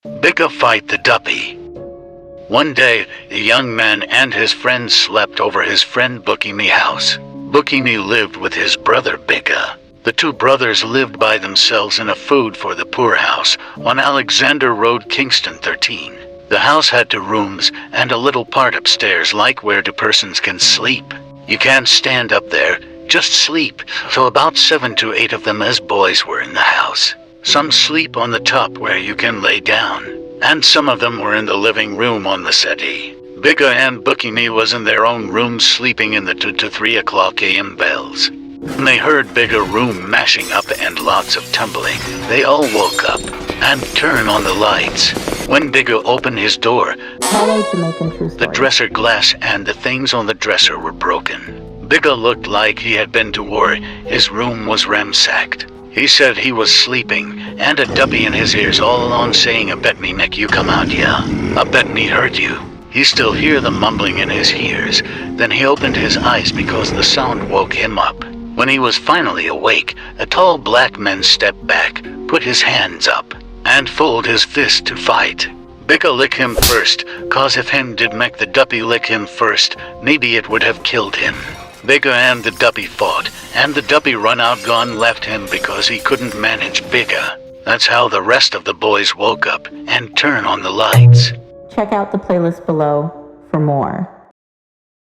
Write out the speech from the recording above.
Bigga fight the Duppy. One day, the young man and his friends slept over his friend Bookie's house. Bookie lived with his brother Bigga. The two brothers lived by themselves in a food for the poor house on Alexander Road, Kingston 13. The house had 2 rooms and a little part upstairs like where 2 persons can sleep. You can't stand up there, just sleep, so about 7 to 8 of them as boys were in the house. Some sleep on the top where you can lay down, and some of them were in the living room on the settee. Bigga and Bookie was in their own rooms sleeping in the 2 to 3 o'clock a.m. bells. When they heard Bigga room mashing up and lots of tumbling, they all woke up and turned on the lights. When Bigga opened his door, Hello, Jamaican True the dresser glass and the things on the dresser were broken. Bigga looked like he had been to war. His room was ransacked. He said he was sleeping, and a Duppy in his ears all along saying, "I bet me make you come out, yeah. I bet me hurt you." He still hear the mumbling in his ears. Then he opened his eyes because the sound woke him up. When he was finally awake, a tall black man stepped back, put his hands up, and fold his fist to fight. Bigga lick him first, cause if him did make the Duppy lick him first, maybe it would have killed him. Bigga and the Duppy fought, and the Duppy run out gone left him because he couldn't manage Bigga. That's how the rest of the boys woke up and turned on the lights. Check out the playlist below for more.